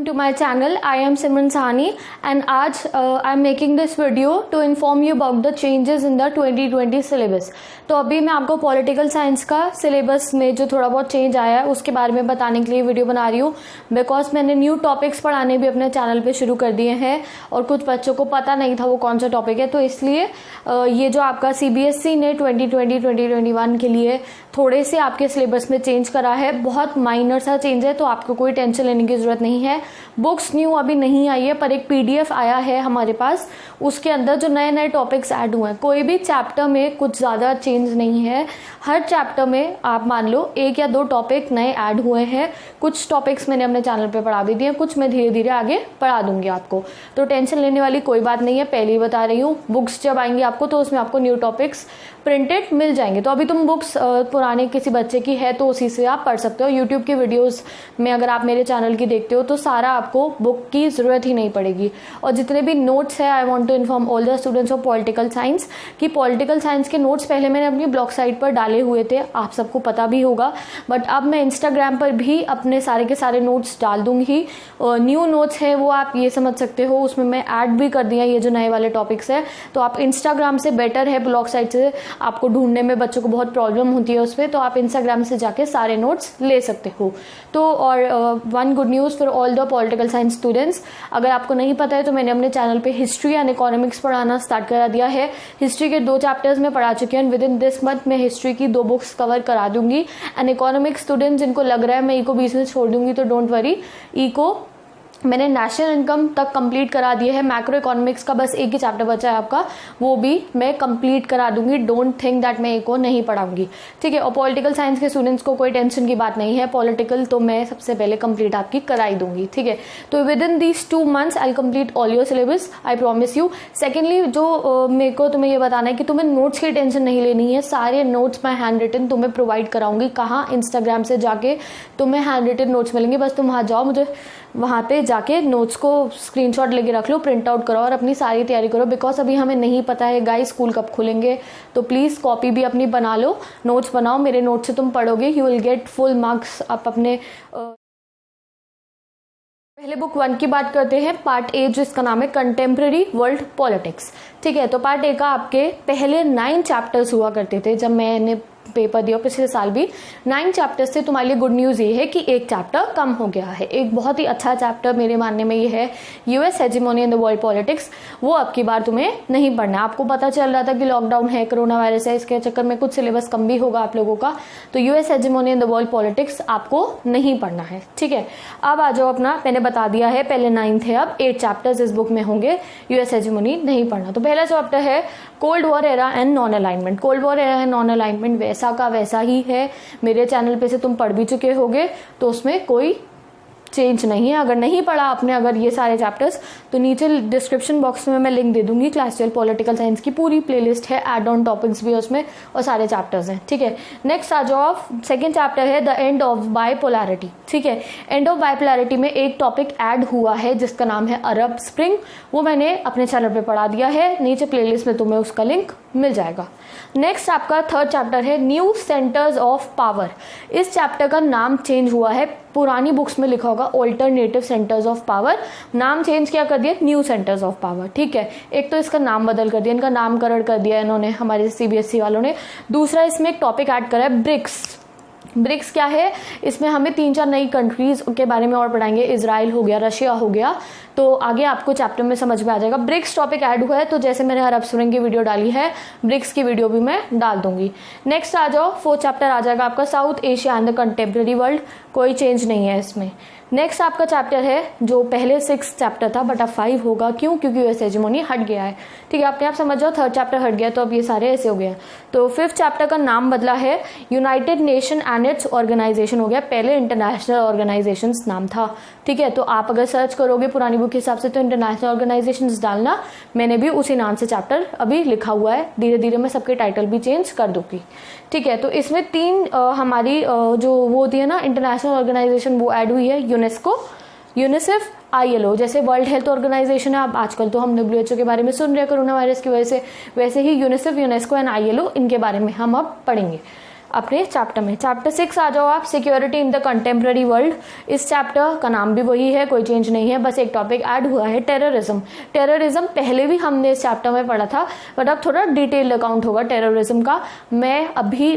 to my channel. I am Simran Sahani and आज I am making this video to inform you about the changes in the 2020 syllabus. तो अभी मैं आपको political science का syllabus में जो थोड़ा बहुत चेंज आया है उसके बारे में बताने के लिए वीडियो बना रही हूँ, बिकॉज मैंने न्यू टॉपिक्स पढ़ाने भी अपने चैनल पे शुरू कर दिए हैं और कुछ बच्चों को पता नहीं था वो कौन सा टॉपिक है। तो इसलिए ये जो आपका CBSE ने 2020-2021 के लिए थोड़े से आपके सिलेबस में चेंज करा है, बहुत माइनर सा चेंज है, तो आपको कोई टेंशन लेने की जरूरत नहीं है। बुक्स न्यू अभी नहीं आई है, पर एक PDF आया है हमारे पास, उसके अंदर जो नए नए टॉपिक्स ऐड हुए हैं। कोई भी चैप्टर में कुछ ज़्यादा चेंज नहीं है, हर चैप्टर में आप मान लो 1 या 2 टॉपिक नए ऐड हुए हैं। कुछ टॉपिक्स मैंने अपने चैनल पे पढ़ा भी दिए, कुछ मैं धीरे धीरे आगे पढ़ा दूंगी आपको, तो टेंशन लेने वाली कोई बात नहीं है। पहले ही बता रही हूँ, बुक्स जब आएंगी आपको तो उसमें आपको न्यू टॉपिक्स प्रिंटेड मिल जाएंगे। तो अभी तुम बुक्स पुराने किसी बच्चे की है तो उसी से आप पढ़ सकते हो। यूट्यूब की वीडियोस में अगर आप मेरे चैनल की देखते हो तो सारा आपको बुक की ज़रूरत ही नहीं पड़ेगी। और जितने भी नोट्स है, I want to inform all the students of political science कि पॉलिटिकल साइंस के नोट्स पहले मैंने अपनी ब्लॉग साइट पर डाले हुए थे, आप सबको पता भी होगा, बट अब मैं इंस्टाग्राम पर भी अपने सारे के सारे नोट्स डाल दूंगी। न्यू नोट्स है वो आप ये समझ सकते हो, उसमें मैं ऐड भी कर दिया ये जो नए वाले टॉपिक्स है। तो आप इंस्टाग्राम से बेटर है, ब्लॉग साइट से आपको ढूंढने में बच्चों को बहुत प्रॉब्लम होती है उसमें, तो आप इंस्टाग्राम से जाके सारे नोट्स ले सकते हो। तो और one good news for all the political science students, अगर आपको नहीं पता है तो मैंने अपने चैनल पे हिस्ट्री एंड इकोनॉमिक्स पढ़ाना स्टार्ट करा दिया है। हिस्ट्री के 2 चैप्टर्स में पढ़ा चुकी हूँ। विद इन दिस मंथ मैं हिस्ट्री की 2 बुक्स कवर करा दूंगी। एंड इकोनॉमिक्स स्टूडेंट्स जिनको लग रहा है मैं इको बीच में छोड़ दूंगी, तो डोंट वरी, इको मैंने नेशनल इनकम तक कंप्लीट करा दिया है। मैक्रो इकोनॉमिक्स का बस एक ही चैप्टर बचा है आपका, वो भी मैं कंप्लीट करा दूंगी। डोंट थिंक दैट मैं इको नहीं पढ़ाऊंगी, ठीक है। और पॉलिटिकल साइंस के स्टूडेंट्स को कोई टेंशन की बात नहीं है, पॉलिटिकल तो मैं सबसे पहले कंप्लीट आपकी कराई दूंगी, ठीक है। तो with in these 2 months I complete all your syllabus, I promise you. Secondly जो मेरे को तुम्हें ये बताना है कि तुम्हें नोट्स की टेंशन नहीं लेनी है, सारे नोट्स मैं हैंड रिटन तुम्हें प्रोवाइड कराऊंगी। कहाँ? इंस्टाग्राम से जाके तुम्हें हैंड रिटन नोट्स मिलेंगे, बस तुम वहाँ जाओ, मुझे वहाँ पे जाके नोट्स को स्क्रीनशॉट लेके रख लो, प्रिंट आउट करो और अपनी सारी तैयारी करो। बिकॉज अभी हमें नहीं पता है गाइस स्कूल कब खुलेंगे, तो प्लीज़ कॉपी भी अपनी बना लो, नोट्स बनाओ। मेरे नोट्स से तुम पढ़ोगे, you will get full marks. आप अपने पहले बुक 1 की बात करते हैं, पार्ट A, जिसका नाम है कंटेम्प्रेरी वर्ल्ड पॉलिटिक्स, ठीक है। तो पार्ट A का आपके पहले 9 चैप्टर्स हुआ करते थे जब मैंने पेपर दिया पिछले साल भी। 9 चैप्टर्स से तुम्हारे लिए गुड न्यूज़ ये है कि एक चैप्टर कम हो गया है। एक बहुत ही अच्छा चैप्टर मेरे मानने में ये है, US hegemony in the world politics. वो अब की बार तुम्हें नहीं पढ़ना है। आपको पता चल रहा था कि लॉकडाउन है, कोरोना वायरस है, इसके चक्कर में कुछ सिलेबस कम भी होगा आप लोगों का, तो US hegemony in the world politics आपको नहीं पढ़ना है, ठीक है। अब आ जाओ, अपना मैंने बता दिया है, पहले 9 थे, अब 8 चैप्टर्स इस बुक में होंगे। US हेजेमोनी नहीं पढ़ना। तो पहला चैप्टर है cold war era and non alignment. Cold war era and non alignment वैसा का वैसा ही है, मेरे चैनल पे से तुम पढ़ भी चुके होगे, तो उसमें कोई चेंज नहीं है। अगर नहीं पढ़ा आपने अगर ये सारे चैप्टर्स, तो नीचे डिस्क्रिप्शन बॉक्स में मैं लिंक दे दूंगी। क्लास 12 पॉलिटिकल साइंस की पूरी प्लेलिस्ट है, एड ऑन टॉपिक्स भी उसमें और सारे चैप्टर्स हैं, ठीक है। नेक्स्ट आ जाओ, सेकंड चैप्टर है द एंड ऑफ बाइपोलैरिटी, ठीक है। एंड ऑफ बाइपोलैरिटी में एक टॉपिक ऐड हुआ है जिसका नाम है अरब स्प्रिंग, वो मैंने अपने चैनल पे पढ़ा दिया है, नीचे प्लेलिस्ट में तुम्हें उसका लिंक मिल जाएगा। नेक्स्ट आपका थर्ड चैप्टर है न्यू सेंटर्स ऑफ पावर। इस चैप्टर का नाम चेंज हुआ है, पुरानी बुक्स में लिखा होगा ऑल्टरनेटिव सेंटर्स ऑफ पावर, नाम चेंज क्या कर दिया, न्यू सेंटर्स ऑफ पावर, ठीक है। एक तो इसका नाम बदल कर दिया, इनका नामकरण कर दिया इन्होंने, हमारे CBSE वालों ने। दूसरा इसमें एक टॉपिक ऐड करा है ब्रिक्स। ब्रिक्स क्या है, इसमें हमें 3-4 नई कंट्रीज के बारे में और पढ़ाएंगे, इजराइल हो गया, रशिया हो गया, तो आगे आपको चैप्टर में समझ में आ जाएगा। ब्रिक्स टॉपिक ऐड हुआ है, तो जैसे मैंने अरब स्प्रिंग की वीडियो डाली है, ब्रिक्स की वीडियो भी मैं डाल दूंगी। नेक्स्ट आ जाओ, 4th चैप्टर आ जाएगा आपका south Asia and the contemporary world, कोई चेंज नहीं है इसमें। नेक्स्ट आपका चैप्टर है जो पहले 6 चैप्टर था बट अब 5 होगा, क्यों? क्योंकि US हेजेमोनी हट गया है, ठीक है। अपने आप समझ जाओ, 3rd चैप्टर हट गया तो अब ये सारे ऐसे हो गए। तो 5th चैप्टर का नाम बदला है, United Nation and its organisation हो गया, पहले इंटरनेशनल ऑर्गेनाइजेशन नाम था, ठीक है। तो आप अगर सर्च करोगे पुरानी बुक के हिसाब से तो इंटरनेशनल ऑर्गेनाइजेशन डालना, मैंने भी उसी नाम से चैप्टर अभी लिखा हुआ है, धीरे धीरे मैं सबके टाइटल भी चेंज कर दूंगी, ठीक है। तो इसमें 3 हमारी जो वो होती है ना इंटरनेशनल ऑर्गेनाइजेशन, वो ऐड हुई है, यूनेस्को, यूनिसेफ, ILO। जैसे वर्ल्ड हेल्थ ऑर्गेनाइजेशन है, अब आजकल तो हम WHO के बारे में सुन रहे हैं कोरोना वायरस की वजह से, वैसे ही यूनिसेफ, यूनेस्को एंड ILO, इनके बारे में हम अब पढ़ेंगे। अपने चैप्टर में। चैप्टर 6 आ जाओ आप, security in the contemporary world. इस चैप्टर का नाम भी वही है, कोई चेंज नहीं है, बस एक टॉपिक ऐड हुआ है, टेररिज्म। टेररिज्म पहले भी हमने इस चैप्टर में पढ़ा था, बट अब थोड़ा डिटेल अकाउंट होगा टेररिज्म का। मैं अभी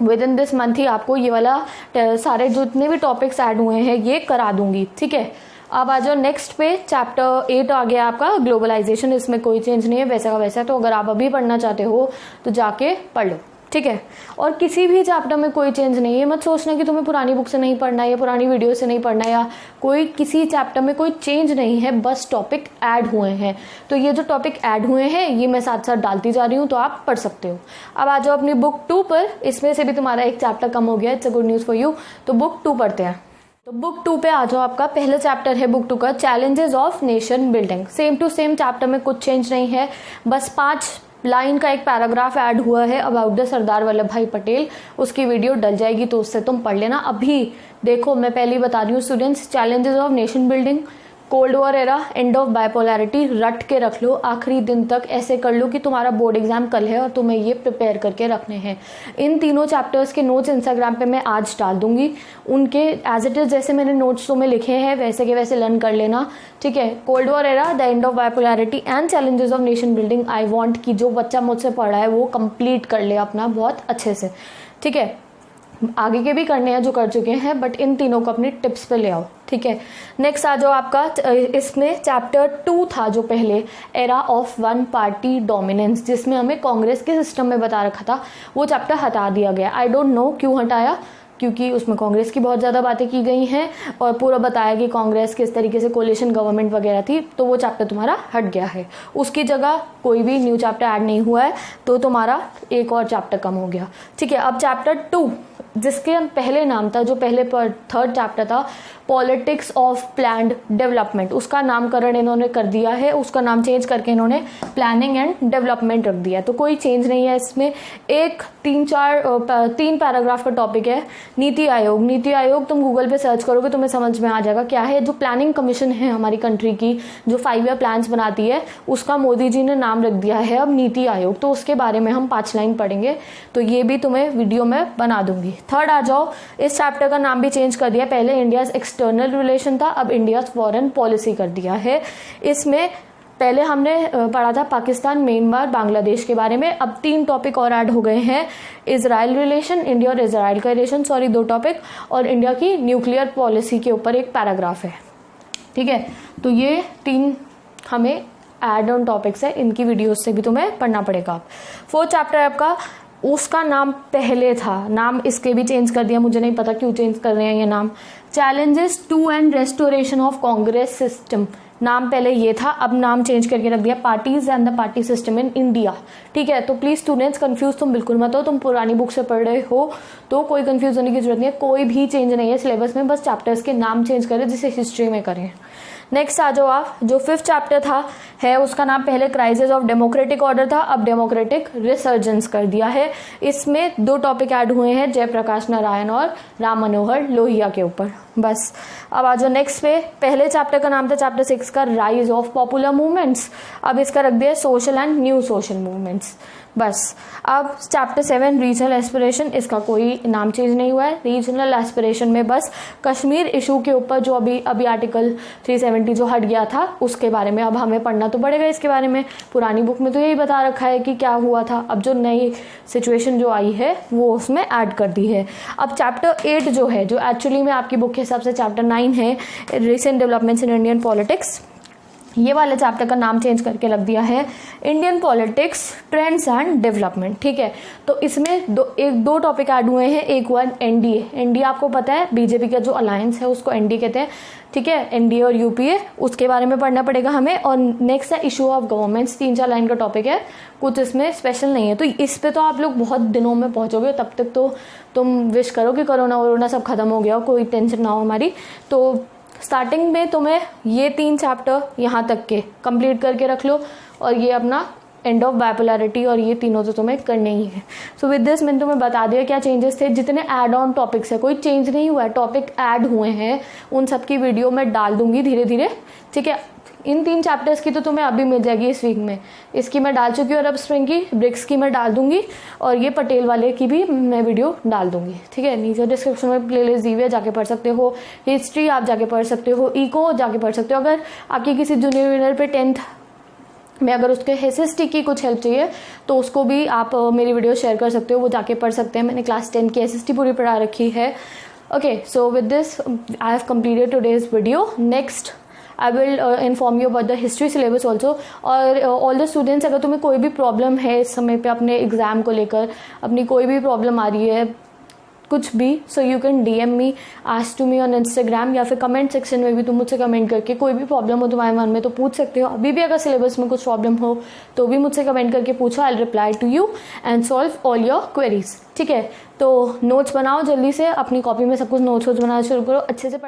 विद इन दिस मंथ ही आपको ये वाला सारे जितने भी टॉपिक्स ऐड हुए हैं ये करा दूंगी, ठीक है। अब आ जाओ नेक्स्ट पे, चैप्टर 8 आ गया आपका, ग्लोबलाइजेशन। इसमें कोई चेंज नहीं है, वैसा का वैसा। तो अगर आप अभी पढ़ना चाहते हो तो जाके पढ़ लो, ठीक है। और किसी भी चैप्टर में कोई चेंज नहीं है, मत सोचना कि तुम्हें पुरानी बुक से नहीं पढ़ना है या पुरानी वीडियो से नहीं पढ़ना है, या कोई किसी चैप्टर में कोई चेंज नहीं है, बस टॉपिक ऐड हुए हैं। तो ये जो टॉपिक ऐड हुए हैं ये मैं साथ साथ डालती जा रही हूँ, तो आप पढ़ सकते हो। अब आ जाओ अपनी बुक 2 पर, इसमें से भी तुम्हारा एक चैप्टर कम हो गया, it's a good news for you. तो बुक 2 पढ़ते हैं। तो बुक 2 पे आ जाओ, आपका पहला चैप्टर है बुक 2 का, challenges of nation building. Same to same chapter में कुछ चेंज नहीं है, बस 5 लाइन का एक पैराग्राफ ऐड हुआ है अबाउट द सरदार वल्लभ भाई पटेल। उसकी वीडियो डल जाएगी तो उससे तुम पढ़ लेना। अभी देखो मैं पहले बता रही हूँ students, challenges of nation building, cold war era, end of bipolarity रट के रख लो, आखिरी दिन तक ऐसे कर लो कि तुम्हारा बोर्ड एग्जाम कल है और तुम्हें ये प्रिपेयर करके रखने हैं। इन तीनों चैप्टर्स के नोट्स इंस्टाग्राम पे मैं आज डाल दूंगी, उनके एज इट इज जैसे मैंने नोट्स तुम्हें लिखे हैं वैसे के वैसे लर्न कर लेना, ठीक है। Cold war era, the end of bipolarity and challenges of nation building, I want कि जो बच्चा मुझसे पढ़ा है वो कंप्लीट कर ले अपना बहुत अच्छे से, ठीक है। आगे के भी करने हैं जो कर चुके हैं, बट इन तीनों को अपनी टिप्स पे ले आओ, ठीक है। नेक्स्ट आ जाओ आपका, इसमें चैप्टर 2 था जो पहले, era of one party dominance, जिसमें हमें कांग्रेस के सिस्टम में बता रखा था, वो चैप्टर हटा दिया गया। आई डोंट नो क्यों हटाया, क्योंकि उसमें कांग्रेस की बहुत ज़्यादा बातें की गई हैं और पूरा बताया कि कांग्रेस किस तरीके से कोलिशन गवर्नमेंट वगैरह थी, तो वो चैप्टर तुम्हारा हट गया है। उसकी जगह कोई भी न्यू चैप्टर ऐड नहीं हुआ है, तो तुम्हारा एक और चैप्टर कम हो गया, ठीक है। अब चैप्टर 2 जिसके पहले नाम था, जो पहले 3rd चैप्टर था, पॉलिटिक्स ऑफ प्लान्ड डेवलपमेंट, उसका नामकरण इन्होंने कर दिया है, उसका नाम चेंज करके इन्होंने प्लानिंग एंड डेवलपमेंट रख दिया। तो कोई चेंज नहीं है इसमें। 3 पैराग्राफ का टॉपिक है नीति आयोग। नीति आयोग तुम गूगल पे सर्च करोगे तुम्हें समझ में आ जाएगा क्या है। जो प्लानिंग कमीशन है हमारी कंट्री की, जो 5 ईयर प्लान्स बनाती है, उसका मोदी जी ने नाम रख दिया है अब नीति आयोग। तो उसके बारे में हम 5 लाइन पढ़ेंगे, तो ये भी तुम्हें वीडियो में बना दूंगी। 3rd आ जाओ, इस चैप्टर का नाम भी चेंज कर दिया, पहले इंडियाज एक्सटर्नल रिलेशन था, अब इंडियाज फॉरेन पॉलिसी कर दिया है। इसमें पहले हमने पढ़ा था पाकिस्तान, म्यांमार, बांग्लादेश के बारे में, अब 3 टॉपिक और ऐड हो गए हैं, इजराइल रिलेशन, इंडिया और इजराइल का रिलेशन, 2 टॉपिक, और इंडिया की न्यूक्लियर पॉलिसी के ऊपर एक पैराग्राफ है, ठीक है। तो ये 3 हमें ऐड ऑन टॉपिक्स है, इनकी वीडियोस से भी तुम्हें पढ़ना पड़ेगा। 4th चैप्टर आपका, उसका नाम पहले था, नाम इसके भी चेंज कर दिया, मुझे नहीं पता क्यों चेंज कर रहे हैं ये नाम, challenges to and restoration of Congress system. नाम पहले ये था, अब नाम चेंज करके रख दिया parties and the party system in India, ठीक है। तो प्लीज स्टूडेंट्स कंफ्यूज तुम बिल्कुल मत हो, तुम पुरानी बुक से पढ़ रहे हो तो कोई कंफ्यूज होने की जरूरत नहीं है, कोई भी चेंज नहीं है सिलेबस में, बस चैप्टर्स के नाम चेंज करें जिसे हिस्ट्री में करें। नेक्स्ट आ जाओ आप, जो 5th चैप्टर था है, उसका नाम पहले क्राइसिस ऑफ डेमोक्रेटिक ऑर्डर था, अब डेमोक्रेटिक रिसर्जेंस कर दिया है। इसमें 2 टॉपिक ऐड हुए हैं, जयप्रकाश नारायण और राम मनोहर लोहिया के ऊपर, बस। अब आ जाओ नेक्स्ट पे, पहले चैप्टर का नाम था चैप्टर 6 का, राइज ऑफ पॉपुलर मूवमेंट्स, अब इसका रख दिया social and new social movements, बस। अब चैप्टर 7 रीजनल एस्पिरेशन, इसका कोई नाम चेंज नहीं हुआ है। रीजनल एस्पिरेशन में बस कश्मीर इशू के ऊपर जो अभी आर्टिकल 370 जो हट गया था उसके बारे में अब हमें पढ़ना तो पड़ेगा इसके बारे में। पुरानी बुक में तो यही बता रखा है कि क्या हुआ था, अब जो नई सिचुएशन जो आई है वो उसमें ऐड कर दी है। अब चैप्टर 8 जो है, जो एक्चुअली में आपकी बुक के हिसाब से चैप्टर 9 है, recent developments in Indian politics, ये वाले चैप्टर का नाम चेंज करके रख दिया है Indian politics trends and development, ठीक है। तो इसमें 2 टॉपिक ऐड हुए हैं, एक हुआ एनडीए। एनडीए आपको पता है बीजेपी का जो अलायंस है उसको एनडीए कहते हैं, ठीक है। एनडीए और यूपीए, उसके बारे में पढ़ना पड़ेगा हमें। और नेक्स्ट है इशू ऑफ गवर्नमेंट्स, 3-4 लाइन का टॉपिक है, कुछ इसमें स्पेशल नहीं है। तो इस पे तो आप लोग बहुत दिनों में पहुंचोगे, तब तक तो तुम विश करो कि कोरोना सब खत्म हो गया हो, कोई टेंशन ना हो हमारी। तो स्टार्टिंग में तुम्हें ये 3 चैप्टर यहाँ तक के कंप्लीट करके रख लो, और ये अपना एंड ऑफ बाइपोलैरिटी, और ये तीनों तो तुम्हें करने ही है। सो विद दिस मैंने तुम्हें बता दिया क्या चेंजेस थे। जितने ऐड ऑन टॉपिक्स है, कोई चेंज नहीं हुआ है, टॉपिक ऐड हुए हैं, उन सब की वीडियो मैं डाल दूंगी धीरे धीरे, ठीक है। इन 3 चैप्टर्स की तो तुम्हें अभी मिल जाएगी इस वीक में। इसकी मैं डाल चुकी हूँ अरब स्प्रिंग की, ब्रिक्स की मैं डाल दूंगी और ये पटेल वाले की भी मैं वीडियो डाल दूंगी, ठीक है। नीचे डिस्क्रिप्शन में प्लेलिस्ट दी हुई है, जाके पढ़ सकते हो। हिस्ट्री आप जाके पढ़ सकते हो, इको जाके पढ़ सकते हो। अगर आपकी किसी जूनियर पे 10th में अगर उसके एसएसटी की कुछ हेल्प चाहिए तो उसको भी आप मेरी वीडियो शेयर कर सकते हो, वो जाके पढ़ सकते हैं। मैंने क्लास 10 की एसएसटी पूरी पढ़ा रखी है। Okay, so with this I have completed today's video. Next I will inform you about the history syllabus also. और ऑल द स्टूडेंट्स, अगर तुम्हें कोई भी प्रॉब्लम है इस समय पे अपने एग्जाम को लेकर, अपनी कोई भी प्रॉब्लम आ रही है कुछ भी, so you can DM me, ask to me on Instagram, या फिर कमेंट सेक्शन में भी तुम मुझसे कमेंट करके कोई भी प्रॉब्लम हो तुम्हारे मन में तो पूछ सकते हो। अभी भी अगर सिलेबस में कुछ प्रॉब्लम हो तो भी मुझसे कमेंट करके पूछो, I will reply to you and solve all your queries, ठीक है। तो नोट्स बनाओ जल्दी से, अपनी कॉपी में सब कुछ नोट्स बनाना शुरू करो, अच्छे से पढ़ाई।